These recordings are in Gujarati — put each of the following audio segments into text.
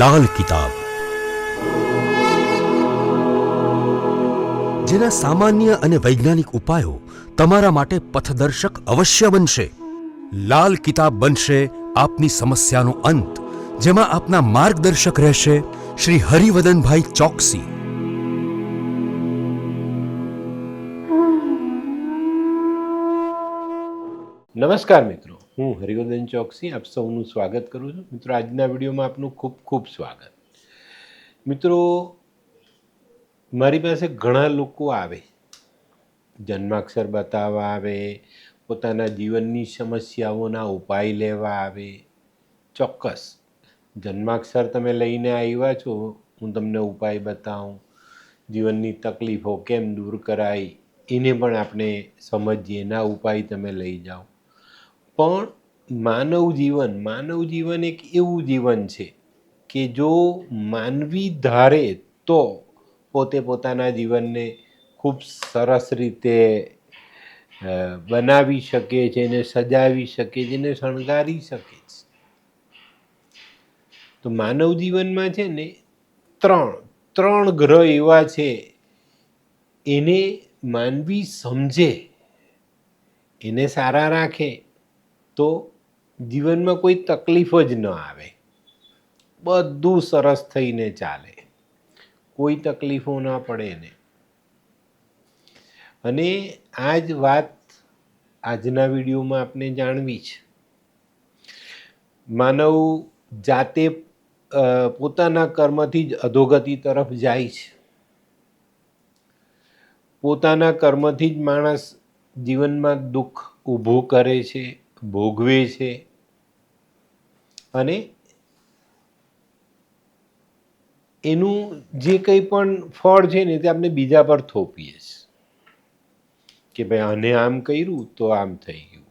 લાલ કિતાબ, જેના સામાન્ય અને વૈજ્ઞાનિક ઉપાયો તમારા માટે પથદર્શક અવશ્ય બનશે. લાલ કિતાબ બનશે આપની સમસ્યાનો અંત, જેમાં આપના માર્ગદર્શક રહેશે શ્રી હરિવદનભાઈ ચોકસી. નમસ્કાર મિત્રો, હું હરિવર્ધન ચોકસી આપ સૌનું સ્વાગત કરું છું. મિત્રો, આજના વિડીયોમાં આપનું ખૂબ ખૂબ સ્વાગત. મિત્રો, મારી પાસે ઘણા લોકો આવે, જન્માક્ષર બતાવવા આવે, પોતાના જીવનની સમસ્યાઓના ઉપાય લેવા આવે. ચોક્કસ, જન્માક્ષર તમે લઈને આવ્યા છો, હું તમને ઉપાય બતાવું, જીવનની તકલીફો કેમ દૂર કરાય એને પણ આપણે સમજીએ, એના ઉપાય તમે લઈ જાઓ. પણ માનવ જીવન એક એવું જીવન છે કે જો માનવી ધારે તો પોતે પોતાના જીવનને ખૂબ સરસ રીતે બનાવી શકે છે, એને સજાવી શકે છે, એને શણગારી શકે છે. તો માનવ જીવનમાં છે ને ત્રણ ગ્રહ એવા છે, એને માનવી સમજે, એને સારા રાખે તો જીવનમાં કોઈ તકલીફ જ ન આવે, બધું સરસ થઈને ચાલે, કોઈ તકલીફો ના પડે એને. અને આ જ વાત આજના વિડીયોમાં આપણે જાણવી છે. માનવ જાતે પોતાના કર્મથી જ અધોગતિ તરફ જાય છે. પોતાના કર્મથી જ માણસ જીવનમાં દુઃખ ઊભું કરે છે, ભોગવે છે, અને એનું જે કંઈ પણ ફળ છે ને તે આપણે બીજા પર થોપીએ છીએ કે ભાઈ આને આમ કર્યું તો આમ થઈ ગયું.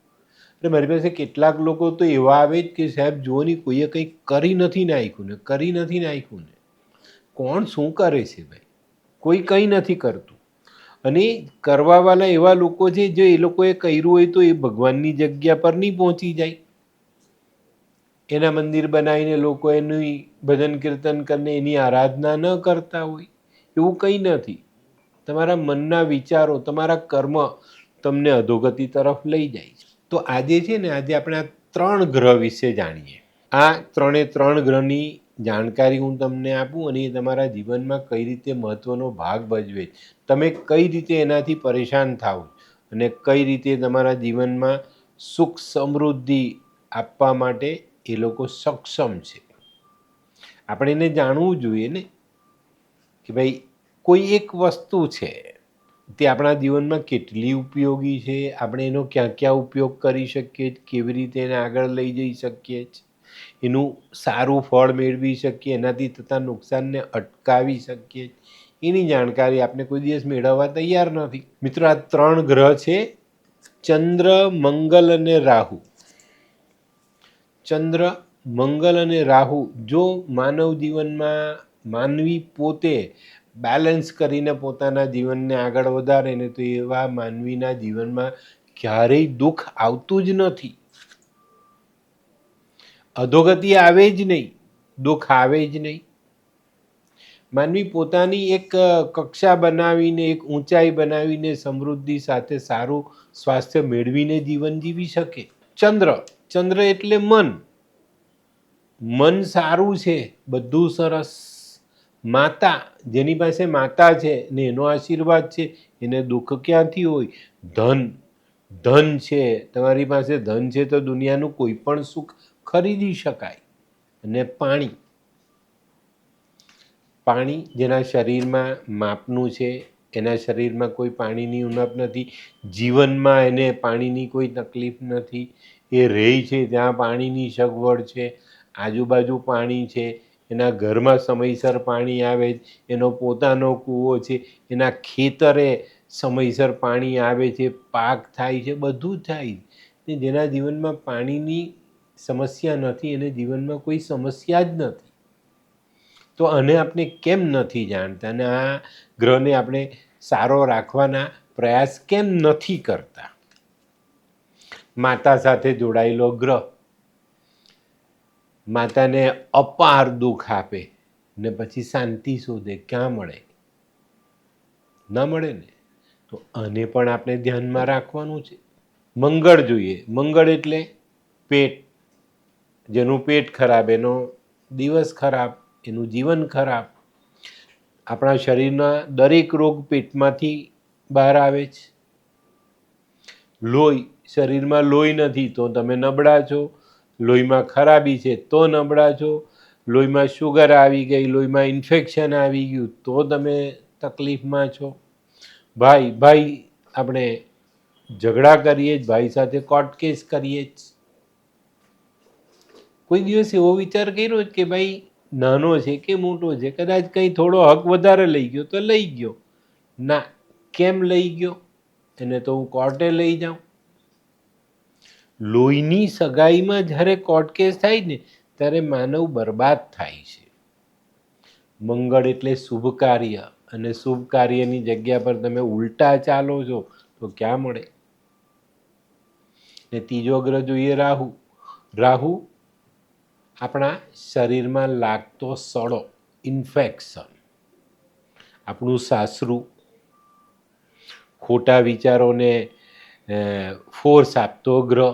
એટલે મારી પાસે કેટલાક લોકો તો એવા આવે જ કે સાહેબ જુઓ ને, કોઈએ કંઈ કરી નથી નાખ્યું ને. કોણ શું કરે છે ભાઈ? કોઈ કંઈ નથી કરતું. અને કરવાવાળા એવા લોકો છે, જો એ લોકોએ કર્યું હોય તો એ ભગવાનની જગ્યા પર નહીં પહોંચી જાય. એના મંદિર બનાવીને લોકો એનું ભજન કીર્તન કરીને એની આરાધના ન કરતા હોય, એવું કંઈ નથી. તમારા મનના વિચારો, તમારા કર્મ તમને અધોગતિ તરફ લઈ જાય છે. તો આજે છે ને, આજે આપણે આ 3 ગ્રહ વિશે જાણીએ. આ 3 ગ્રહની જાણકારી હું તમને આપું અને એ તમારા જીવનમાં કઈ રીતે મહત્વનો ભાગ ભજવે, તમે કઈ રીતે એનાથી પરેશાન થાવ અને કઈ રીતે તમારા જીવનમાં સુખ સમૃદ્ધિ આપવા માટે એ લોકો સક્ષમ છે. આપણે એને જાણવું જોઈએ ને કે ભાઈ કોઈ એક વસ્તુ છે તે આપણા જીવનમાં કેટલી ઉપયોગી છે, આપણે એનો ક્યાં ક્યાં ઉપયોગ કરી શકીએ, કેવી રીતે એને આગળ લઈ જઈ શકીએ, એનું સારું ફળ મેળવી શકીએ, એનાથી થતા નુકસાનને અટકાવી શકીએ, એની જાણકારી આપણે કોઈ દિવસ મેળવવા તૈયાર નથી. મિત્રો, આ 3 ગ્રહ છે, ચંદ્ર, મંગલ અને રાહુ. ચંદ્ર, મંગલ અને રાહુ જો માનવ જીવનમાં માનવી પોતે બેલેન્સ કરીને પોતાના જીવનને આગળ વધારે ને તો એવા માનવીના જીવનમાં ક્યારેય દુઃખ આવતું જ નથી, અધોગતિ આવે જ નહીં, દુઃખ આવે જ નહીં. માનવી પોતાની એક કક્ષા બનાવીને, એક ઊંચાઈ બનાવીને, સમૃદ્ધિ સાથે સારું સ્વાસ્થ્ય મેળવીને જીવન જીવી શકે. ચંદ્ર એટલે મન સારું છે, બધું સરસ. માતા, જેની પાસે માતા છે ને એનો આશીર્વાદ છે, એને દુઃખ ક્યાંથી હોય? ધન છે, તમારી પાસે ધન છે તો દુનિયાનું કોઈ પણ સુખ ખરીદી શકાય. અને પાણી જેના શરીરમાં માપનું છે, એના શરીરમાં કોઈ પાણીની ઉણપ નથી, જીવનમાં એને પાણીની કોઈ તકલીફ નથી, એ રહે છે ત્યાં પાણીની સગવડ છે, આજુબાજુ પાણી છે, એના ઘરમાં સમયસર પાણી આવે, એનો પોતાનો કૂવો છે, એના ખેતરે સમયસર પાણી આવે છે, પાક થાય છે, બધું થાય. જેના જીવનમાં પાણીની સમસ્યા નથી, એને જીવનમાં કોઈ સમસ્યા જ નથી. તો આને આપણે કેમ નથી જાણતા અને આ ગ્રહને આપણે સારો રાખવાના પ્રયાસ કેમ નથી કરતા? માતા સાથે જોડાયેલો ગ્રહ. માતાને અપાર દુઃખ આપે ને પછી શાંતિ શોધે, ક્યાં મળે? ના મળે ને. તો આને પણ આપણે ધ્યાનમાં રાખવાનું છે. મંગળ જોઈએ. મંગળ એટલે પેટ. જેનું પેટ ખરાબ એનો દિવસ ખરાબ, એનું જીવન ખરાબ. આપણા શરીરના દરેક રોગ પેટમાંથી બહાર આવે છે. લોહી, શરીરમાં લોહી નથી તો તમે નબળા છો. લોહીમાં ખરાબી છે તો નબળા છો. લોહીમાં શુગર આવી ગઈ, લોહીમાં ઇન્ફેક્શન આવી ગયું તો તમે તકલીફમાં છો. ભાઈ આપણે ઝઘડા કરીએ જ, ભાઈ સાથે કોર્ટ કેસ કરીએ જ. કોઈ દિવસ એવો વિચાર કર્યો કે ભાઈ નાનો છે કે મોટો છે, કદાચ કંઈ થોડો હક વધારે લઈ ગયો તો લઈ ગયો. ના, કેમ લઈ ગયો? એને તો હું કોર્ટે લઈ જાઉં. લોહીની સગાઈમાં જ્યારે કોર્ટ કેસ થાય ને ત્યારે માનવ બરબાદ થાય છે. મંગળ એટલે શુભ કાર્ય, અને શુભ કાર્યની જગ્યા પર તમે ઉલટા ચાલો છો તો ક્યાં મળે? ને ત્રીજો ગ્રહ જોઈએ રાહુ. રાહુ આપણા શરીરમાં લાગતો સડો, ઇન્ફેક્શન, આપણું સાસરું, ખોટા વિચારોને ફોર્સ આપતો ગ્રહ.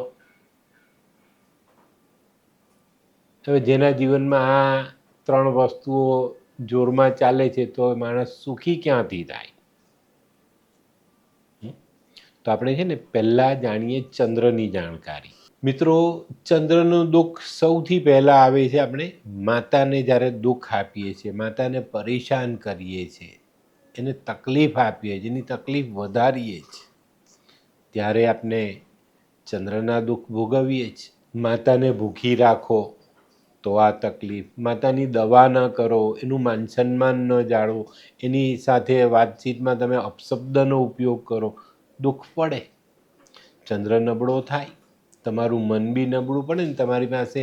હવે જેના જીવનમાં આ 3 વસ્તુઓ જોરમાં ચાલે છે તો માણસ સુખી ક્યાંથી થાય? તો આપણે છે ને પહેલાં જાણીએ ચંદ્રની જાણકારી. મિત્રો, ચંદ્રનું દુઃખ સૌથી પહેલાં આવે છે આપણે માતાને જ્યારે દુઃખ આપીએ છીએ, માતાને પરેશાન કરીએ છીએ, એને તકલીફ આપીએ છીએ, એની તકલીફ વધારીએ છીએ, ત્યારે આપણે ચંદ્રના દુઃખ ભોગવીએ છીએ. માતાને ભૂખી રાખો તો આ તકલીફ, માતાની દવા ન કરો, એનું માન સન્માન ન જાળવો, એની સાથે વાતચીતમાં તમે અપશબ્દનો ઉપયોગ કરો, દુઃખ પડે. ચંદ્ર નબળો થાય, તમારું મન બી નબળું પડે ને તમારી પાસે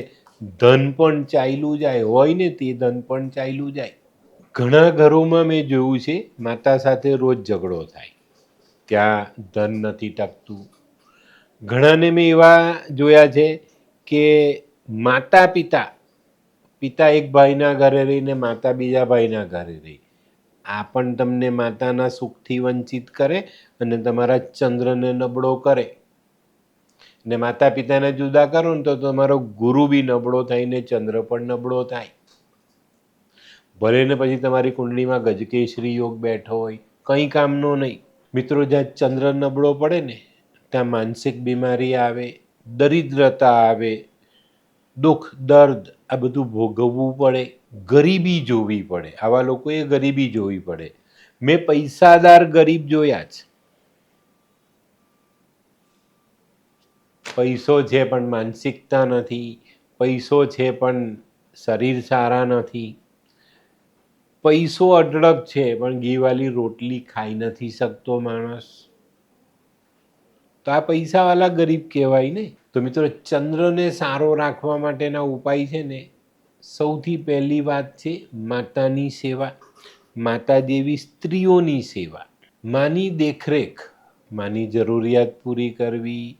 ધન પણ ચાલ્યું જાય, હોય ને તે ધન પણ ચાલ્યું જાય. ઘણા ઘરોમાં મેં જોયું છે માતા સાથે રોજ ઝઘડો થાય, ત્યાં ધન નથી ટકતું. ઘણાને મેં એવા જોયા છે કે પિતા એક ભાઈના ઘરે રહીને માતા બીજા ભાઈના ઘરે રહી. આ પણ તમને માતાના સુખથી વંચિત કરે અને તમારા ચંદ્રને નબળો કરે. ને માતા પિતાને જુદા કરો ને તો તમારો ગુરુ બી નબળો થાય ને ચંદ્ર પણ નબળો થાય. ભલે ને પછી તમારી કુંડળીમાં ગજકેસરી યોગ બેઠો હોય, કંઈ કામનો નહીં. મિત્રો, જ્યાં ચંદ્ર નબળો પડે ને ત્યાં માનસિક બીમારી આવે, દરિદ્રતા આવે, દુઃખ દર્દ આ બધું ભોગવવું પડે, ગરીબી જોવી પડે. આવા લોકોએ ગરીબી જોવી પડે. મેં પૈસાદાર ગરીબ જોયા છે. પૈસો છે પણ માનસિકતા નથી, પૈસો છે પણ શરીર સારા નથી, પૈસો અઢળક છે પણ ઘીવાળી રોટલી ખાઈ નથી શકતો માણસ. તો આ પૈસાવાળા ગરીબ કહેવાય ને. તો મિત્રો, ચંદ્રને સારો રાખવા માટેના ઉપાય છે ને, સૌથી પહેલી વાત છે માતાની સેવા, માતા જેવી સ્ત્રીઓની સેવા, માની દેખરેખ, માની જરૂરિયાત પૂરી કરવી,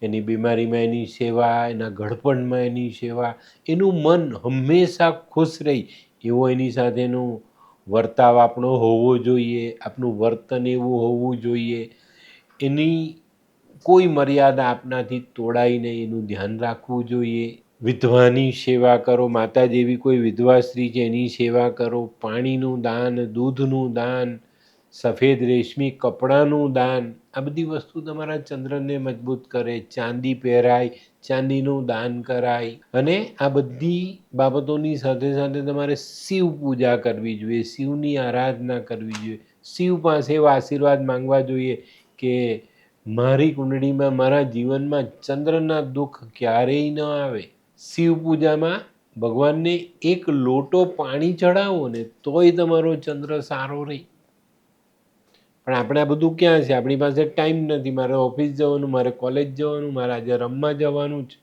એની બીમારીમાં એની સેવા, એના ઘડપણમાં એની સેવા, એનું મન હંમેશા ખુશ રહી એવો એની સાથેનું વર્તાવ આપણો હોવો જોઈએ, આપણું વર્તન એવું હોવું જોઈએ, એની કોઈ મર્યાદા આપણાથી તોડાય નહીં એનું ધ્યાન રાખવું જોઈએ. વિધવાની સેવા કરો, માતા જેવી કોઈ વિધવા સ્ત્રી છે એની સેવા કરો. પાણીનું દાન, દૂધનું દાન, સફેદ રેશમી કપડાનું દાન, આ બધી વસ્તુ તમારા ચંદ્રને મજબૂત કરે. ચાંદી પહેરાય, ચાંદીનું દાન કરાય. અને આ બધી બાબતોની સાથે સાથે તમારે શિવ પૂજા કરવી જોઈએ, શિવની આરાધના કરવી જોઈએ, શિવ પાસે એવા આશીર્વાદ માંગવા જોઈએ કે મારી કુંડળીમાં, મારા જીવનમાં ચંદ્રના દુઃખ ક્યારેય ન આવે. શિવ પૂજામાં ભગવાનને એક લોટો પાણી ચડાવો ને તોય તમારો ચંદ્ર સારો રહે. પણ આપણે આ બધું ક્યાં છે? આપણી પાસે ટાઈમ નથી. મારે ઓફિસ જવાનું, મારે કોલેજ જવાનું, મારે આજે રમવા જવાનું છે.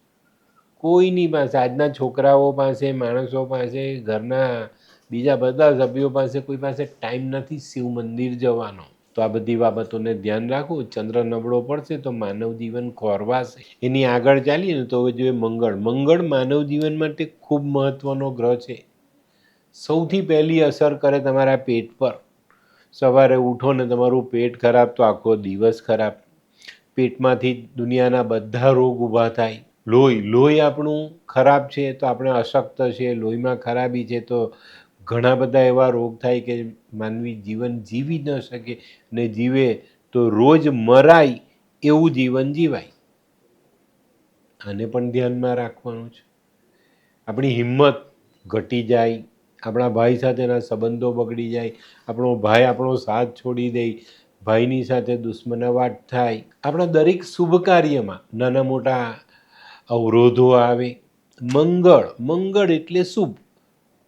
કોઈની પાસે, આજના છોકરાઓ પાસે, માણસો પાસે, ઘરના બીજા બધા સભ્યો પાસે કોઈ પાસે ટાઈમ નથી શિવ મંદિર જવાનો. તો આ બધી બાબતોને ધ્યાન રાખવું. ચંદ્ર નબળો પડશે તો માનવ જીવન ખોરવાશે. એની આગળ ચાલીએ ને તો હવે જોઈએ મંગળ. મંગળ માનવ જીવન માટે ખૂબ મહત્વનો ગ્રહ છે. સૌથી પહેલી અસર કરે તમારા પેટ પર. સવારે ઉઠો ને તમારું પેટ ખરાબ તો આખો દિવસ ખરાબ. પેટમાંથી દુનિયાના બધા રોગ ઊભા થાય. લોહી આપણું ખરાબ છે તો આપણે અશક્ત છે, લોહીમાં ખરાબી છે તો ઘણા બધા એવા રોગ થાય કે માનવી જીવન જીવી ન શકે, ને જીવે તો રોજ મરાય એવું જીવન જીવાય. આને પણ ધ્યાનમાં રાખવાનું છે. આપણી હિંમત ઘટી જાય, આપણા ભાઈ સાથેના સંબંધો બગડી જાય, આપણો ભાઈ આપણો સાથ છોડી દે, ભાઈની સાથે દુશ્મનાવટ થાય, આપણા દરેક શુભ કાર્યમાં નાના મોટા અવરોધો આવે. મંગળ એટલે શુભ,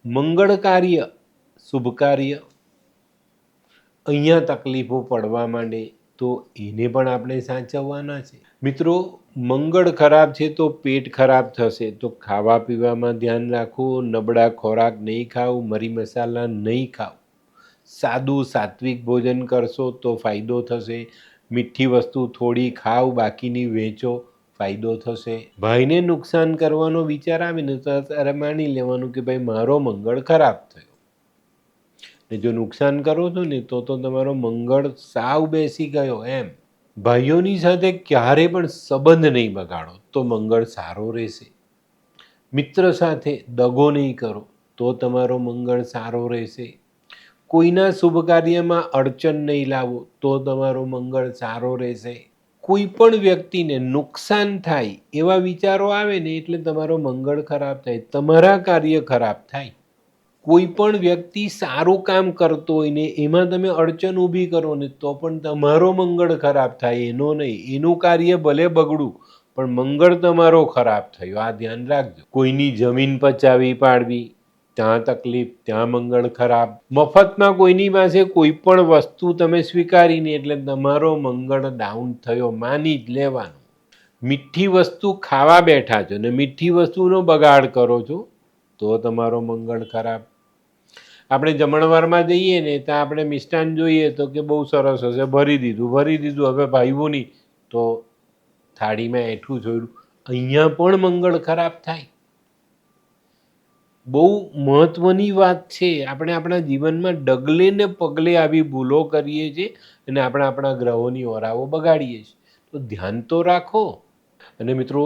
મંગળ કાર્ય, શુભ કાર્ય. અહીંયા તકલીફો પડવા માંડે તો એને પણ આપણે સાચવવાના છે. મિત્રો, મંગળ ખરાબ છે તો પેટ ખરાબ થશે. તો ખાવા પીવામાં ધ્યાન રાખવું. નબળા ખોરાક નહીં ખાવું, મરી મસાલા નહીં ખાવું. સાદું સાત્વિક ભોજન કરશો તો ફાયદો થશે. મીઠી વસ્તુ થોડી ખાવ, બાકીની વેચો, ફાયદો થશે. ભાઈને નુકસાન કરવાનો વિચાર આવે ને તો ત્યારે માની લેવાનું કે ભાઈ મારો મંગળ ખરાબ થયો. ને જો નુકસાન કરો છો ને તો તમારો મંગળ સાવ બેસી ગયો એમ. ભાઈઓની સાથે ક્યારે પણ સંબંધ નહીં બગાડો તો મંગળ સારો રહેશે. મિત્ર સાથે દગો નહીં કરો તો તમારો મંગળ સારો રહેશે. કોઈના શુભ કાર્યમાં અડચણ નહીં લાવો તો તમારો મંગળ સારો રહેશે. કોઈ પણ વ્યક્તિને નુકસાન થાય એવા વિચારો આવે ને એટલે તમારો મંગળ ખરાબ થાય, તમારા કાર્ય ખરાબ થાય. કોઈ પણ વ્યક્તિ સારું કામ કરતો હોય ને એમાં તમે અડચણ ઊભી કરો ને તો પણ તમારો મંગળ ખરાબ થાય, એનો નહીં. એનું કાર્ય ભલે બગડું પણ મંગળ તમારો ખરાબ થયો, આ ધ્યાન રાખજો. કોઈની જમીન પચાવી પાડવી, ત્યાં તકલીફ, ત્યાં મંગળ ખરાબ. મફતમાં કોઈની પાસે કોઈ પણ વસ્તુ તમે સ્વીકારીને એટલે તમારો મંગળ ડાઉન થયો, માની જ લેવાનું. મીઠી વસ્તુ ખાવા બેઠા છો ને મીઠી વસ્તુનો બગાડ કરો છો તો તમારો મંગળ ખરાબ. આપણે જમણવારમાં જઈએ ને ત્યાં આપણે મિષ્ટાન જોઈએ તો કે બહુ સરસ હશે, ભરી દીધું, હવે ભાવ્યું નહીં તો થાળીમાં એઠું જોયું, અહીંયા પણ મંગળ ખરાબ થાય. બહુ મહત્વની વાત છે. આપણે આપણા જીવનમાં ડગલે ને પગલે આવી ભૂલો કરીએ છીએ અને આપણે આપણા ગ્રહોની ઓરાઓ બગાડીએ છીએ. તો ધ્યાન તો રાખો. અને મિત્રો,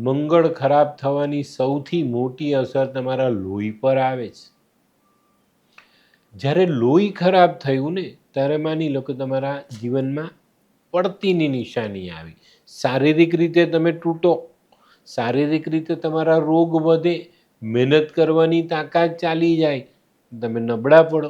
મંગળ ખરાબ થવાની સૌથી મોટી અસર તમારા લોહી પર આવે છે. જ્યારે લોહી ખરાબ થયું ને ત્યારે માની લો કે તમારા જીવનમાં પડતીની નિશાની આવી. શારીરિક રીતે તમે તૂટો, શારીરિક રીતે તમારા રોગ વધે, મહેનત કરવાની તાકાત ચાલી જાય, તમે નબળા પડો.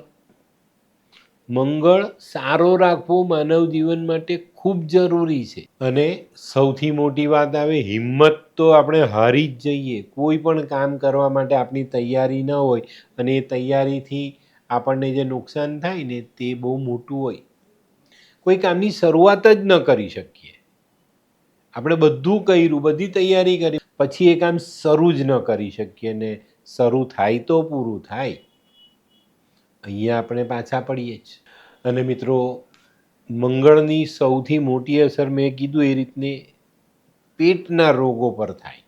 મંગળ સારો રાખવો માનવ જીવન માટે ખૂબ જરૂરી છે. અને સૌથી મોટી વાત આવે, હિંમત તો આપણે હારી જ જઈએ. કોઈ પણ કામ કરવા માટે આપણી તૈયારી ન હોય અને એ તૈયારીથી આપણને જે નુકસાન થાય ને તે બહુ મોટું હોય. કોઈ કામની શરૂઆત જ ન કરી શકીએ. આપણે બધું કર્યું, બધી તૈયારી કરી, પછી એ કામ શરૂ જ ન કરી શકીએ ને શરૂ થાય તો પૂરું થાય. અહીંયા આપણે પાછા પડીએ જ. અને મિત્રો, મંગળની સૌથી મોટી અસર મેં કીધું એ રીતને પેટના રોગો પર થાય.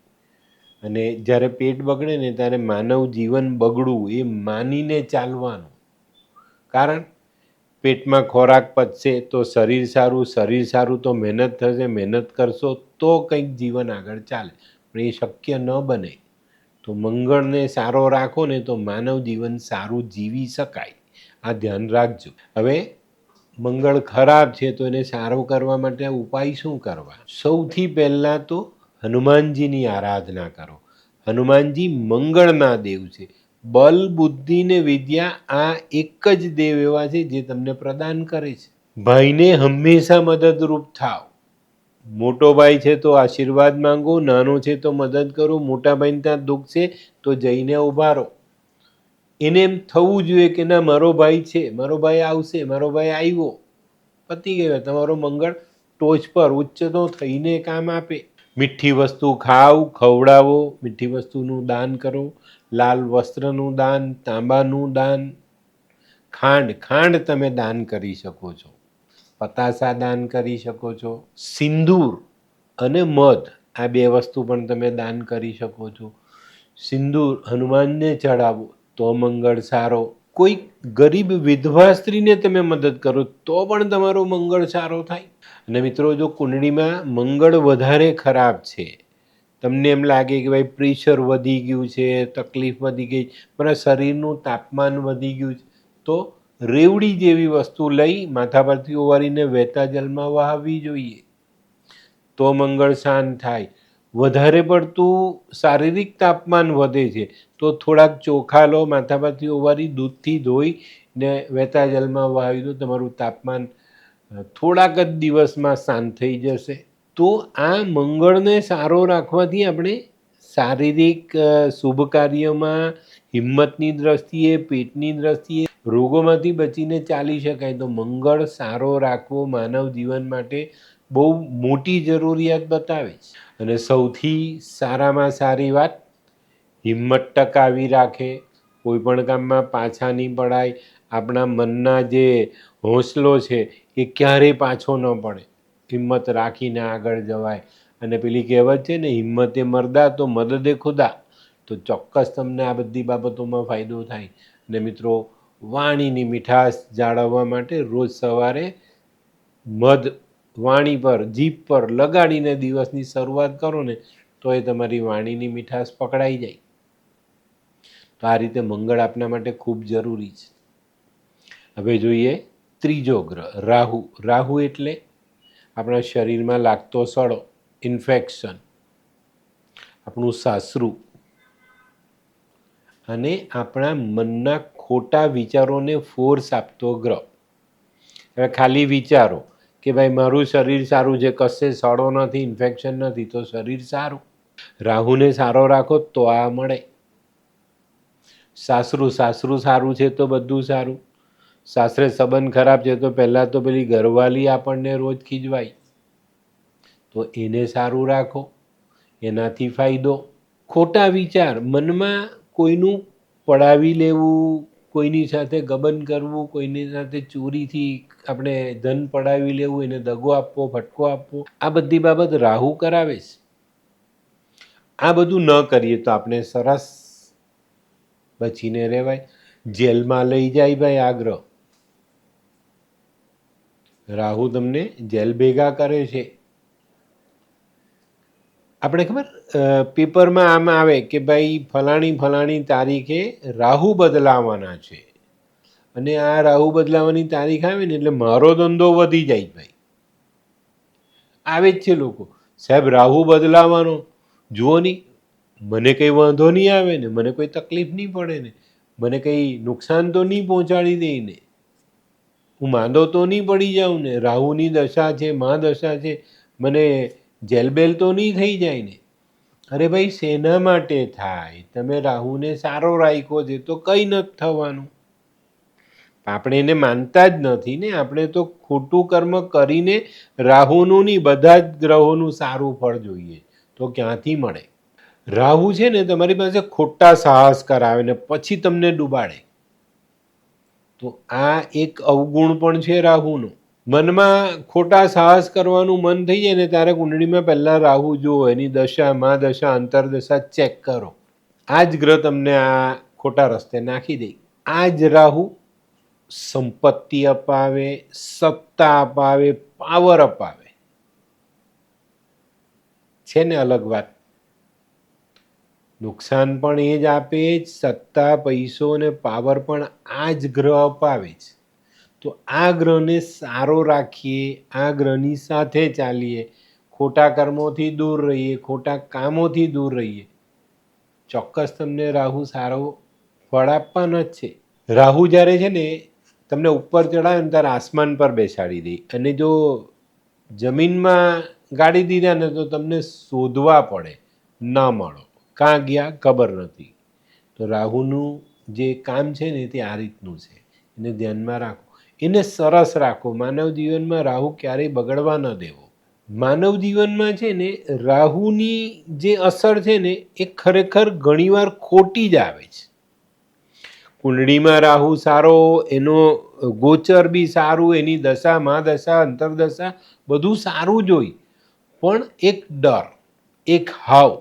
અને જ્યારે પેટ બગડે ને ત્યારે માનવ જીવન બગડવું એ માનીને ચાલવાનું. કારણ પેટમાં ખોરાક પચશે તો શરીર સારું, શરીર સારું તો મહેનત થશે, મહેનત કરશો તો કંઈક જીવન આગળ ચાલે, પણ એ શક્ય ન બને. તો મંગળને સારો રાખો ને તો માનવ જીવન સારું જીવી શકાય. આ ધ્યાન રાખજો. હવે મંગળ ખરાબ છે તો એને સારો કરવા માટે ઉપાય શું કરવા? સૌથી પહેલાં તો હનુમાનજીની આરાધના કરો. હનુમાનજી મંગળના દેવ છે. બલ, બુદ્ધિ ને વિદ્યા આ એક જ દેવ એવા છે જે તમને પ્રદાન કરે છે. ભાઈને હંમેશા મદદરૂપ થાવ. મોટો ભાઈ છે તો આશીર્વાદ માંગો, નાનો છે તો મદદ કરો, મોટા ભાઈને ત્યાં દુઃખ છે તો જઈને ઊભા રહો. એને એમ થવું જોઈએ કે ના, મારો ભાઈ છે, મારો ભાઈ આવશે, મારો ભાઈ આવ્યો, પતી ગયો. તમારો મંગળ ટોચ પર ઉચ્ચ તો થઈને કામ આપે. મીઠી વસ્તુ ખાવ, ખવડાવો, મીઠી વસ્તુનું દાન કરો, લાલ વસ્ત્રનું દાન, તાંબાનું દાન, ખાંડ તમે દાન કરી શકો છો. પતાસા દાન કરી શકો છો. સિંદૂર અને મધ આ બે વસ્તુ પણ તમે દાન કરી શકો છો. સિંદૂર હનુમાનને ચડાવો તો મંગળ સારો. કોઈ ગરીબ વિધવા સ્ત્રીને તમે મદદ કરો તો પણ તમારો મંગળ સારો થાય. અને મિત્રો, જો કુંડળીમાં મંગળ વધારે ખરાબ છે, તમને એમ લાગે કે ભાઈ પ્રેશર વધી ગયું છે, તકલીફ વધી ગઈ, મારા શરીરનું તાપમાન વધી ગયું છે, તો રેવડી જેવી વસ્તુ લઈ માથા પરથી ઓવારીને વહેતા જલમાં વહાવવી જોઈએ, તો મંગળ શાંત થાય. વધારે પડતું શારીરિક તાપમાન વધે છે તો થોડાક ચોખા લો, માથા પરથી ઓવારી દૂધથી ધોઈ ને વહેતા જલમાં વહાવી દો, તમારું તાપમાન થોડાક જ દિવસમાં શાંત થઈ જશે. તો આ મંગળને સારો રાખવાથી આપણે શારીરિક શુભ કાર્યમાં, હિંમતની દ્રષ્ટિએ, પેટની દ્રષ્ટિએ રોગોમાંથી બચીને ચાલી શકાય. તો મંગળ સારો રાખવો માનવ જીવન માટે બહુ મોટી જરૂરિયાત બતાવે છે. અને સૌથી સારામાં સારી વાત, હિંમત ટકાવી રાખે, કોઈ પણ કામમાં પાછા નહીં પડાય, આપણા મનના જે હોંસલો છે એ ક્યારેય પાછો ન પડે, હિંમત રાખીને આગળ જવાય. અને પેલી કહેવત છે ને, હિંમતે મરદા તો મદદે ખુદા. તો ચોક્કસ તમને આ બધી બાબતોમાં ફાયદો થાય. અને મિત્રો, વાણીની મીઠાશ જાળવવા માટે રોજ સવારે મધ વાણી પર, જીભ પર લગાડીને દિવસની શરૂઆત કરો ને તો એ તમારી વાણીની મીઠાશ પકડાઈ જાય. તો આ રીતે મંગળ આપણા માટે ખૂબ જરૂરી છે. હવે જોઈએ ત્રીજો ગ્રહ રાહુ. રાહુ એટલે આપણા શરીરમાં લાગતો સડો, ઇન્ફેક્શન, આપણું સાસરું અને આપણા મનના ખોટા વિચારોને ફોર્સ આપતો ગ્રહ. હવે ખાલી વિચારો કે ભાઈ મારું શરીર સારું છે, કશે સડો નથી, ઇન્ફેક્શન નથી, તો શરીર સારું. રાહુને સારો રાખો તો આ મળે. સાસરું સારું છે તો બધું સારું. સાસરે સંબંધ ખરાબ છે તો પહેલાં તો પેલી ઘરવાળી આપણને રોજ ખીજવાય, તો એને સારું રાખો, એનાથી ફાયદો. ખોટા વિચાર, મનમાં કોઈનું પડાવી લેવું, કોઈની સાથે ગબન કરવું, કોઈની સાથે ચોરીથી આપણે ધન પડાવી લેવું, એને દગો આપવો, ફટકો આપવો, આ બધી બાબત રાહુ કરાવે છે. આ બધું ન કરીએ તો આપણે સરસ બચીને રહેવાય. જેલમાં લઈ જાય ભાઈ આ ગ્રહ. રાહુ તમને જેલ ભેગા કરે છે. આપણે ખબર પેપરમાં આમ આવે કે ભાઈ ફલાણી તારીખે રાહુ બદલાવાના છે, અને આ રાહુ બદલાવાની તારીખ આવે ને એટલે મારો ધંધો વધી જાય ભાઈ. આવે જ છે લોકો, સાહેબ રાહુ બદલાવાનો, જુઓ નહીં, મને કંઈ વાંધો નહીં આવે ને, મને કોઈ તકલીફ નહીં પડે ને, મને કંઈ નુકસાન તો નહીં પહોંચાડી દે ને, હું માંદો તો નહીં પડી જાઉં ને, રાહુની દશા છે, મહાદશા છે, મને જેલબેલ તો નહીં થઈ જાય ને. અરે ભાઈ, શેના માટે થાય? તમે રાહુને સારો રાખ્યો છે તો કંઈ નથી થવાનું. આપણે એને માનતા જ નથી ને, આપણે તો ખોટું કર્મ કરીને રાહુનું નહીં, બધા જ ગ્રહોનું સારું ફળ જોઈએ, તો ક્યાંથી મળે? રાહુ છે ને તમારી પાસે ખોટા સાહસ કરાવે ને પછી તમને ડૂબાડે. તો આ એક અવગુણ પણ છે રાહુનો. મનમાં ખોટા સાહસ કરવાનું મન થઈ જાય ને ત્યારે કુંડળીમાં પહેલાં રાહુ જુઓ, એની દશા, મહાદશા, અંતરદશા ચેક કરો. આ જ ગ્રહ તમને આ ખોટા રસ્તે નાખી દે. આ જ રાહુ સંપત્તિ અપાવે, સત્તા અપાવે, પાવર અપાવે. છે ને અલગ વાત? નુકસાન પણ એ જ આપે, સત્તા, પૈસો અને પાવર પણ આ જ ગ્રહ અપાવે છે. તો આ ગ્રહને સારો રાખીએ, આ ગ્રહની સાથે ચાલીએ, ખોટા કર્મોથી દૂર રહીએ, ખોટા કામોથી દૂર રહીએ, ચોક્કસ તમને રાહુ સારો ફળ આપવાનો જ છે. રાહુ જ્યારે છે ને તમને ઉપર ચડાવે ને ત્યારે આસમાન પર બેસાડી દે, અને જો જમીનમાં ગાડી દીધા ને તો તમને શોધવા પડે, ના મળો, કાં ગયા ખબર નથી. તો રાહુનું જે કામ છે ને તે આ રીતનું છે, એને ધ્યાનમાં રાખો, એને સરસ રાખો. માનવ જીવનમાં રાહુ ક્યારેય બગડવા ન દેવો. માનવ જીવનમાં છે ને રાહુની જે અસર છે ને એ ખરેખર ઘણીવાર ખોટી જ આવે છે. કુંડળીમાં રાહુ સારો, એનો ગોચર બી સારું, એની દશા મહાદશા અંતરદશા બધું સારું જ હોય, પણ એક ડર, એક હાવ.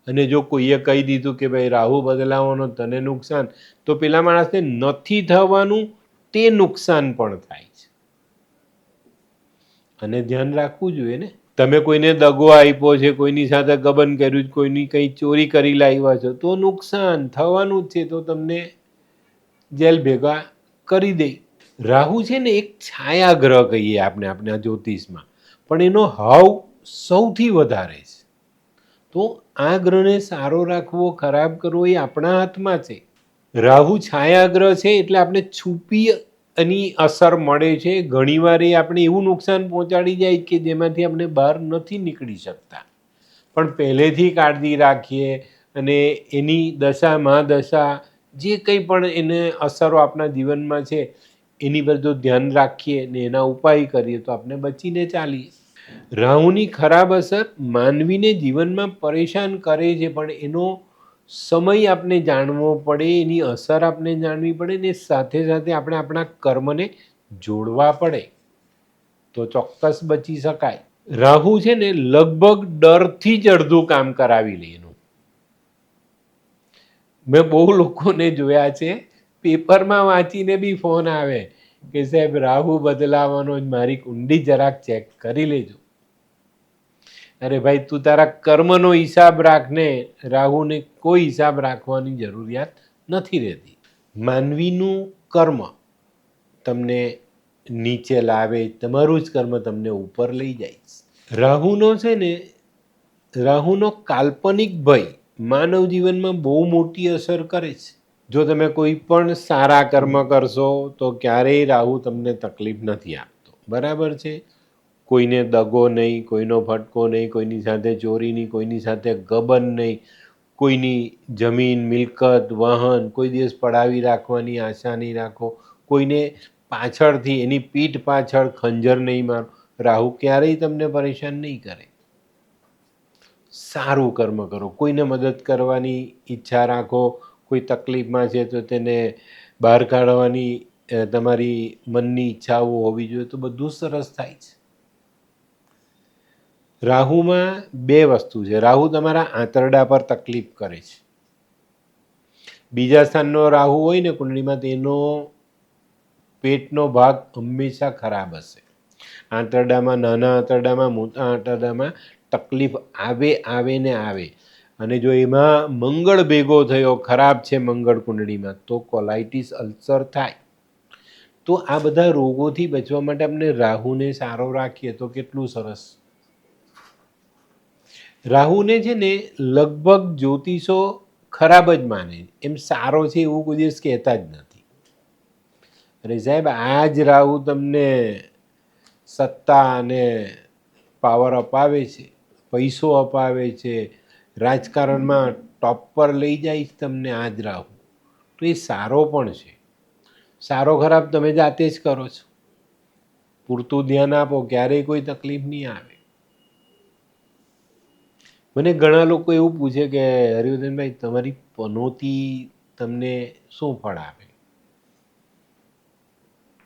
અને જો કોઈએ કહી દીધું કે ભાઈ રાહુ બદલાવાનો તને નુકસાન, તો પેલા માણસને નથી થવાનું તે નુકસાન પણ થાય છે. અને ધ્યાન રાખવું જોઈએ ને. તમે કોઈને દગો આપ્યો છે, કોઈની સાથે ગબન કર્યું, કોઈની કંઈ ચોરી કરી લાવ્યા છો, તો નુકસાન થવાનું જ છે, તો તમને જેલ ભેગા કરી દે. રાહુ છે ને એક છાયા ગ્રહ કહીએ આપણે આપણા જ્યોતિષમાં, પણ એનો હાવ સૌથી વધારે છે. તો આ ગ્રહને સારો રાખવો, ખરાબ કરવો એ આપણા હાથમાં છે. રાહુ છાયા ગ્રહ છે એટલે આપણે છુપી એની અસર મળે છે. ઘણીવાર એ આપણે એવું નુકસાન પહોંચાડી જાય કે જેમાંથી આપણે બહાર નથી નીકળી શકતા. પણ પહેલેથી કાળજી રાખીએ અને એની દશા મહાદશા જે કંઈ પણ એને અસરો આપણા જીવનમાં છે એની પર જો ધ્યાન રાખીએ ને એના ઉપાય કરીએ તો આપણે બચીને ચાલીએ. રાહુની ખરાબ અસર માનવીને જીવનમાં પરેશાન કરે છે, પણ એનો સમય આપણે જાણવો પડે, એની અસર આપણે જાણવી પડે ને સાથે સાથે આપણે આપણા કર્મને જોડવા પડે તો ચોક્કસ બચી શકાય. રાહુ છે ને લગભગ ડરથી જ અડધું કામ કરાવી લે એનું. મેં બહુ લોકોને જોયા છે, પેપરમાં વાંચીને બી ફોન આવે કે સાહેબ રાહુ બદલાવાનો, મારી કુંડળી જરાક ચેક કરી લેજો. અરે ભાઈ, તું તારા કર્મનો હિસાબ રાખને, રાહુને કોઈ હિસાબ રાખવાની જરૂરિયાત નથી રહેતી. માનવીનું કર્મ તમને નીચે લાવે, તમારું જ કર્મ તમને ઉપર લઈ જાય. રાહુનો છે ને, રાહુનો કાલ્પનિક ભય માનવ જીવનમાં બહુ મોટી અસર કરે છે. જો તમે કોઈ પણ સારા કર્મ કરશો તો ક્યારેય રાહુ તમને તકલીફ નથી આપતો, બરાબર છે. કોઈને દગો નહીં, કોઈનો ફટકો નહીં, કોઈની સાથે ચોરી નહીં, કોઈની સાથે ગબન નહીં, કોઈની જમીન મિલકત વાહન કોઈ દિવસ પડાવી રાખવાની આશા નહીં રાખો, કોઈને પાછળથી એની પીઠ પાછળ ખંજર નહીં મારો. રાહુ ક્યારેય તમને પરેશાન નહીં કરે. સારું કર્મ કરો, કોઈને મદદ કરવાની ઈચ્છા રાખો, કોઈ તકલીફમાં છે તો તેને બહાર કાઢવાની તમારી મનની ઈચ્છાઓ હોવી જોઈએ, તો બધું સરસ થાય છે. રાહુમાં બે વસ્તુ છે. રાહુ તમારા આંતરડા પર તકલીફ કરે છે. બીજા સ્થાનનો રાહુ હોય ને કુંડળીમાં, તેનો પેટનો ભાગ હંમેશા ખરાબ હશે. આંતરડામાં, નાના આંતરડામાં, મોટા આંતરડામાં તકલીફ આવે ને આવે. અને જો એમાં મંગળ ભેગો થયો, ખરાબ છે મંગળ કુંડળીમાં, તો કોલાઇટિસ અલ્સર થાય. તો આ બધા રોગોથી બચવા માટે આપણે રાહુને સારો રાખીએ તો કેટલું સરસ. રાહુને છે ને લગભગ જ્યોતિષો ખરાબ જ માને, એમ સારો છે એવું કોઈ દિવસ કહેતા જ નથી. અરે સાહેબ, આ જ રાહુ તમને સત્તા અને પાવર અપાવે છે, પૈસો અપાવે છે, રાજકારણમાં ટોપ પર લઈ જાય છે તમને આ જ રાહુ. તો એ સારો પણ છે. સારો ખરાબ તમે જાતે જ કરો છો. પૂરતું ધ્યાન આપો, ક્યારેય કોઈ તકલીફ નહીં આવે. મને ઘણા લોકો એવું પૂછે કે હરિવર્ધનભાઈ, તમારી પનોતી તમને શું ફળ આપે?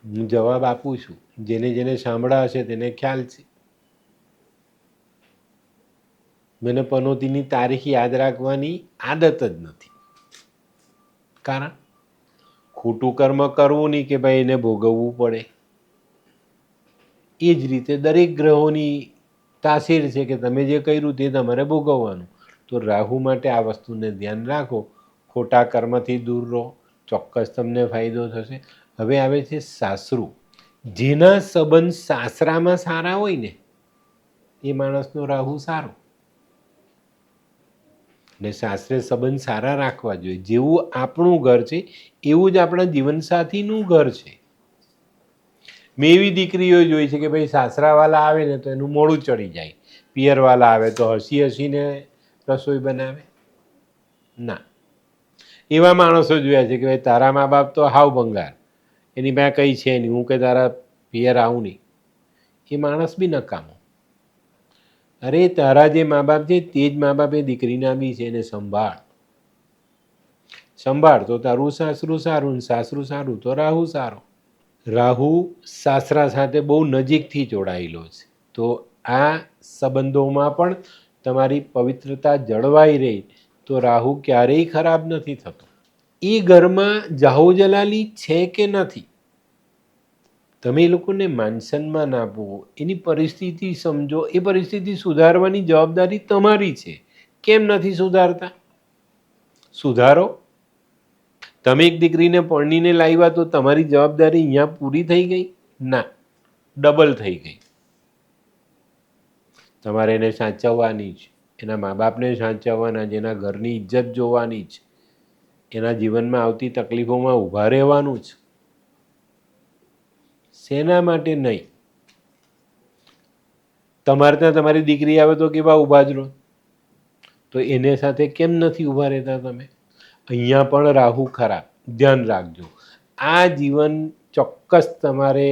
હું જવાબ આપું છું, જેને જેને સાંભળ્યા હશે તેને ખ્યાલ છે. મને પનોતીની તારીખ યાદ રાખવાની આદત જ નથી. કારણ ખોટું કર્મ કરવું નહીં કે ભાઈ એને ભોગવવું પડે. એ જ રીતે દરેક ગ્રહોની તાસીર છે કે તમે જે કર્યું તે તમારે ભોગવવાનું. તો રાહુ માટે આ વસ્તુને ધ્યાન રાખો, ખોટા કર્મથી દૂર રહો, ચોક્કસ તમને ફાયદો થશે. હવે આવે છે સાસરું. જેના સંબંધ સાસરામાં સારા હોય ને એ માણસનો રાહુ સારો. ને સાસરે સંબંધ સારા રાખવા જોઈએ. જેવું આપણું ઘર છે એવું જ આપણા જીવનસાથીનું ઘર છે. મેં એવી દીકરીઓ જોઈ છે કે ભાઈ સાસરાવાલા આવે ને તો એનું મોડું ચડી જાય, પિયરવાલા આવે તો હસી હસીને રસોઈ બનાવે. ના, એવા માણસો જોયા છે કે ભાઈ તારા મા બાપ તો હાવ ભંગાર, એની પાસે કંઈ છે નહીં, હું કે તારા પિયર આવું નહીં. એ માણસ બી નકામો. અરે તારા જે મા બાપ છે તે જ મા બાપ એ દીકરીના બી છે, એને સંભાળ. સંભાળ તો તારું સાસરું સારું, ને સાસરું સારું તો રાહુ સારો. રાહુ સાસરા સાથે બહુ નજીકથી જોડાયેલો છે, તો આ સંબંધોમાં પણ તમારી પવિત્રતા જળવાઈ રહી તો રાહુ ક્યારેય ખરાબ નથી થતો. એ ઘરમાં જાહો જલાલી છે કે નથી, તમે એ લોકોને માન સન્માન આપો, એની પરિસ્થિતિ સમજો, એ પરિસ્થિતિ સુધારવાની જવાબદારી તમારી છે. કેમ નથી સુધારતા? સુધારો. તમે એક દીકરીને પરણીને લાવ્યા તો તમારી જવાબદારી અહીંયા પૂરી થઈ ગઈ? ના, ડબલ થઈ ગઈ. તમારે એને સાચવવાની જ, એના મા બાપને સાચવવાના જ, એના ઘરની ઇજ્જત જોવાની જ, એના જીવનમાં આવતી તકલીફોમાં ઊભા રહેવાનું જ. શેના માટે નહીં? તમારે ત્યાં તમારી દીકરી આવે તો કેવા ઊભા જ રહો, તો એને સાથે કેમ નથી ઊભા રહેતા તમે? અહીંયા પણ રાહુ ખરાબ, ધ્યાન રાખજો. આ જીવન ચોક્કસ તમારે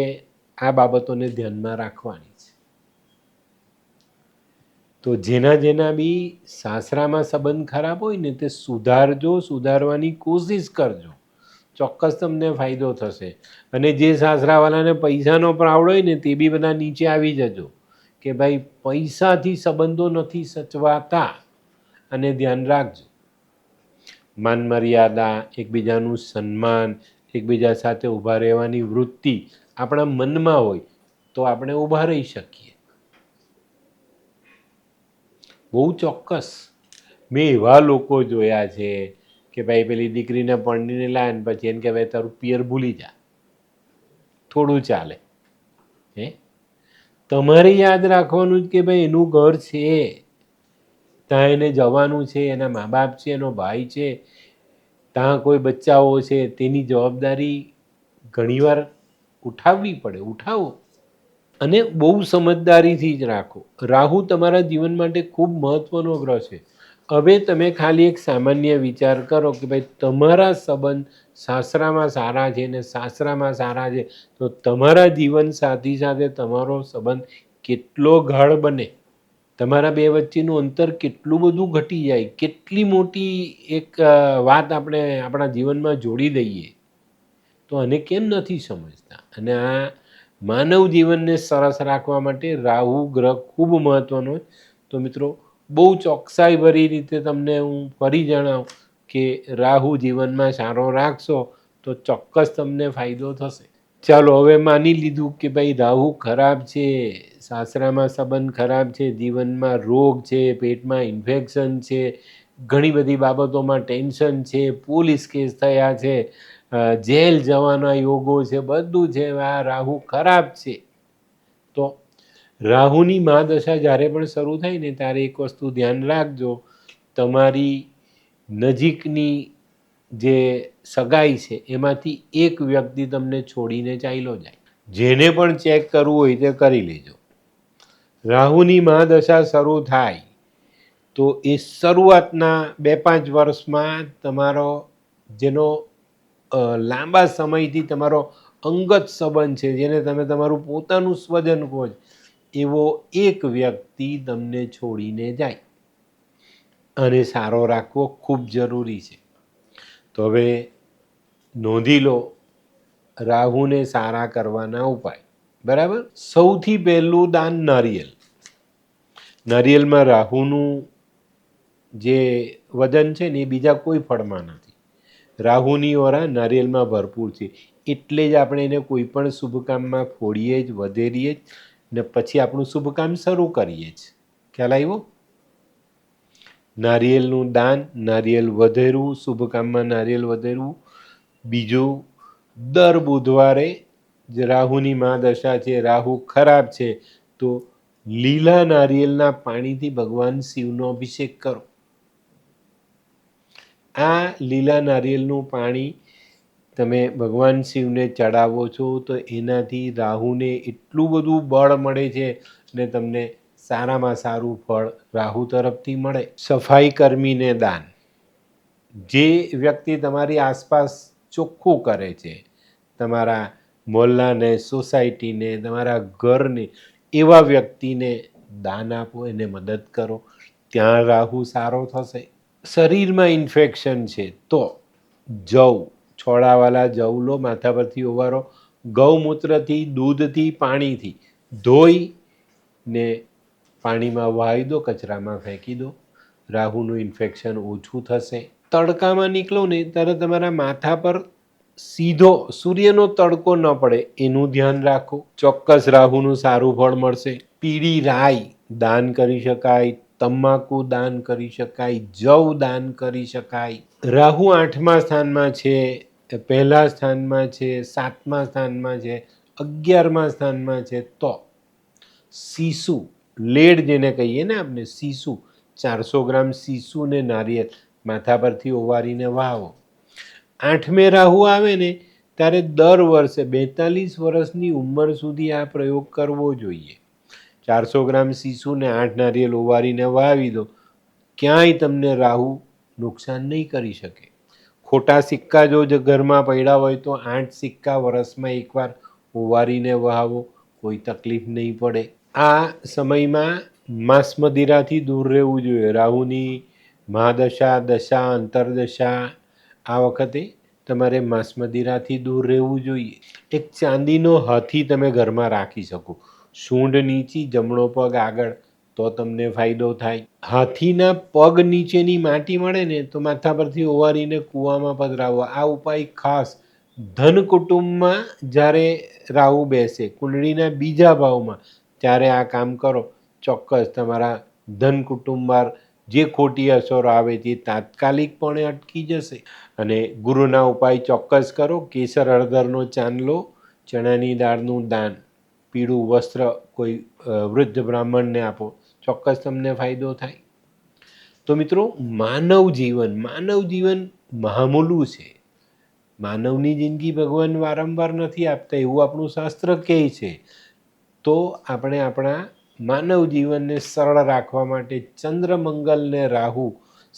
આ બાબતોને ધ્યાનમાં રાખવાની છે. તો જેના જેના બી સાસરામાં સંબંધ ખરાબ હોય ને તે સુધારજો, સુધારવાની કોશિશ કરજો, ચોક્કસ તમને ફાયદો થશે. અને જે સાસરાવાળાને પૈસાનો પ્રાવડ હોય ને તે બી બધા નીચે આવી જજો કે ભાઈ પૈસાથી સંબંધો નથી સચવાતા, અને ધ્યાન રાખજો. માન મર્યાદા, એકબીજાનું સન્માન, એકબીજા સાથે ઊભા રહેવાની વૃત્તિ આપણા મનમાં હોય તો આપણે ઊભા રહી શકીએ. બહુ ચોક્કસ મેં એવા લોકો જોયા છે કે ભાઈ પેલી દીકરીને પરણીને લાવે ને પછી એને કહેવાય તારું પિયર ભૂલી જા, થોડું ચાલે. હે, તમારે યાદ રાખવાનું જ કે ભાઈ એનું ઘર છે, ત્યાં એને જવાનું છે, એના મા બાપ છે, એનો ભાઈ છે, ત્યાં કોઈ બચ્ચાઓ છે, તેની જવાબદારી ઘણીવાર ઉઠાવવી પડે, ઉઠાવો. અને બહુ સમજદારીથી જ રાખો. રાહુ તમારા જીવન માટે ખૂબ મહત્વનો ગ્રહ છે. હવે તમે ખાલી એક સામાન્ય વિચાર કરો કે ભાઈ તમારા સંબંધ સાસરામાં સારા છે ને સાસરામાં સારા છે તો તમારા જીવન સાથી સાથે તમારો સંબંધ કેટલો ગાઢ બને, તમારા બે વચ્ચેનું અંતર કેટલું બધું ઘટી જાય, કેટલી મોટી એક વાત આપણે આપણા જીવનમાં જોડી દઈએ. તો આને કેમ નથી સમજતા? અને આ માનવ જીવનને સરસ રાખવા માટે રાહુ ગ્રહ ખૂબ મહત્વનો. તો મિત્રો બહુ ચોકસાઈભરી રીતે તમને હું ફરી જણાવું કે રાહુ જીવનમાં સારો રાખશો તો ચોક્કસ તમને ફાયદો થશે. ચાલો, હવે માની લીધું કે ભાઈ રાહુ ખરાબ છે, સાસરામાં સંબંધ ખરાબ છે, જીવનમાં રોગ છે, પેટમાં ઇન્ફેક્શન છે, ઘણી બધી બાબતોમાં ટેન્શન છે, પોલીસ કેસ થયા છે, જેલ જવાના યોગો છે, બધું છે. આ રાહુ ખરાબ છે. તો રાહુની મહાદશા જ્યારે પણ શરૂ થાય ને ત્યારે એક વસ્તુ ધ્યાન રાખજો, તમારી નજીકની જે સગાઈ છે એમાંથી એક વ્યક્તિ તમને છોડીને ચાલ્યો જાય. જેને પણ ચેક કરવું હોય તે કરી લેજો. રાહુની મહાદશા શરૂ થાય તો એ શરૂઆતના 2-5 વર્ષમાં તમારો જેનો લાંબા સમયથી તમારો અંગત સંબંધ છે, જેને તમે તમારું પોતાનું સ્વજન કહો છો, એવો એક વ્યક્તિ તમને છોડીને જાય. અને સારો રાખવો ખૂબ જરૂરી છે. તો હવે નોંધી લો રાહુને સારા કરવાના ઉપાય. બરાબર, સૌથી પહેલું દાન નારિયેલ. નારિયેલમાં રાહુનું જે વજન છે ને એ બીજા કોઈ ફળમાં નથી. રાહુની ઓરા નારિયેલમાં ભરપૂર છે, એટલે જ આપણે એને કોઈ પણ શુભ કામમાં ફોડીએ જ, વધેરીએ જ ને પછી આપણું શુભ કામ શરૂ કરીએ જ. ખ્યાલ આવ્યો? નારિયેલનું દાન, નારિયેલ વધેરવું, શુભ કામમાં નારિયેલ વધેરવું. બીજું, દર બુધવારે જે રાહુની મહાદશા છે, રાહુ ખરાબ છે, તો લીલા નારિયેલના પાણીથી ભગવાન શિવનો અભિષેક કરો. આ લીલા નારિયેલનું પાણી તમે ભગવાન શિવને ચડાવો છો તો એનાથી રાહુને એટલું બધું બળ મળે છે ને તમને સારામાં સારું ફળ રાહુ તરફથી મળે. સફાઈ કર્મીને દાન. જે વ્યક્તિ તમારી આસપાસ ચોખ્ખું કરે છે, તમારા મોહલ્લાને, સોસાયટીને, તમારા ઘરને, એવા વ્યક્તિને દાન આપો, એને મદદ કરો. ત્યાં રાહુ સારો થશે. શરીરમાં ઇન્ફેક્શન છે તો જવ, છોડાવાળા જવ લો, માથા પરથી ઓવારો, ગૌમૂત્રથી, દૂધથી, પાણીથી ધોઈ ને પાણીમાં વહાવી દો, કચરામાં ફેંકી દો. રાહુનું ઇન્ફેક્શન ઓછું થશે. તડકામાં નીકળો ને ત્યારે તમારા માથા પર સીધો સૂર્યનો તડકો ન પડે એનું ધ્યાન રાખો. ચોક્કસ રાહુનું સારું ફળ મળશે. પીળી રાઈ દાન કરી શકાય, તમાકુ દાન કરી શકાય, જવ દાન કરી શકાય. રાહુ 8મા સ્થાનમાં છે, પહેલા સ્થાનમાં છે, 7મા સ્થાનમાં છે, 11મા સ્થાનમાં છે, તો સીસુ લેડ જેને કહીએ ને આપણે, સીસુ 400 ગ્રામ સીસુ ને નારિયેળ માથા પરથી ઓવારીને વાવો. 8મે રાહુ આવે ને ત્યારે દર વર્ષે 42 વર્ષની ઉંમર સુધી આ પ્રયોગ કરવો જોઈએ. 400 ગ્રામ સીસુ ને 8 નારિયેળ ઓવારીને વાવી દો. ક્યાંય તમને રાહુ નુકસાન નહીં કરી શકે. ખોટા સિક્કા જો ઘરમાં પડ્યા હોય તો 8 સિક્કા વર્ષમાં એકવાર ઓવારીને વહાવો, કોઈ તકલીફ નહીં પડે. આ સમયમાં માંસ મદિરાથી દૂર રહેવું જોઈએ. રાહુની મહાદશા, દશા, અંતરદશા આ વખતે તમારે માંસ મદિરાથી દૂર રહેવું જોઈએ. એક ચાંદીનો હાથી તમે ઘરમાં રાખી શકો, સૂંઢ નીચી, જમણો પગ આગળ, તો તમને ફાયદો થાય. હાથીના પગ નીચેની માટી મળે ને તો માથા પરથી ઓવારીને કૂવામાં પધરાવો. આ ઉપાય ખાસ ધન કુટુંબમાં જ્યારે રાહુ બેસે, કુંડળીના બીજા ભાવમાં, ત્યારે આ કામ કરો. ચોક્કસ તમારા ધન કુટુંબમાં જે ખોટી અસરો આવે તે તાત્કાલિકપણે અટકી જશે. અને ગુરુના ઉપાય ચોક્કસ કરો. કેસર હળદરનો ચાંદલો, ચણાની દાળનું દાન, પીળું વસ્ત્ર કોઈ વૃદ્ધ બ્રાહ્મણને આપો, ચોક્કસ તમને ફાયદો થાય. તો મિત્રો, માનવ જીવન મહામૂલું છે. માનવની જિંદગી ભગવાન વારંવાર નથી આપતા એવું આપણું શાસ્ત્ર કહે છે. તો આપણે આપણા માનવ જીવનને સરળ રાખવા માટે ચંદ્ર, મંગલ ને રાહુ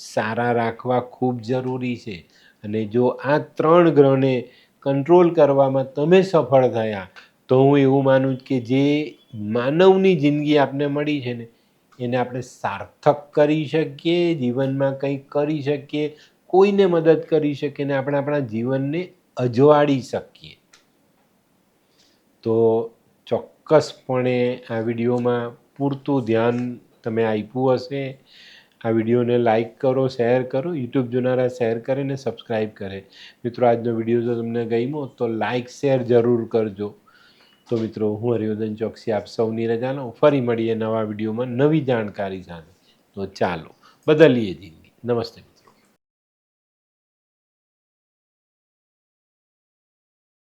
સારા રાખવા ખૂબ જરૂરી છે. અને જો આ 3 ગ્રહને કંટ્રોલ કરવામાં તમે સફળ થયા તો હું એવું માનું કે જે માનવની જિંદગી આપને મળી છે ને એને આપણે સાર્થક કરી શકીએ, જીવનમાં કંઈક કરી શકીએ, કોઈને મદદ કરી શકીએ ને આપણે આપણા જીવનને અજવાળી શકીએ. તો ચોક્કસપણે આ વિડીયોમાં પૂરતું ધ્યાન તમે આપ્યું હશે. આ વિડીયોને લાઈક કરો, શેર કરો, યુટ્યુબ જોનારા શેર કરે ને સબસ્ક્રાઈબ કરે. મિત્રો, આજનો વિડીયો જો તમને ગમ્યો તો લાઈક શેર જરૂર કરજો. તો મિત્રો, હું હરિવર્ધન ચોકસી આપ સૌની રજા લઉં. ફરી મળીએ નવા વિડીયોમાં નવી જાણકારી સાથે. તો ચાલો બદલીએ જિંદગી. નમસ્તે.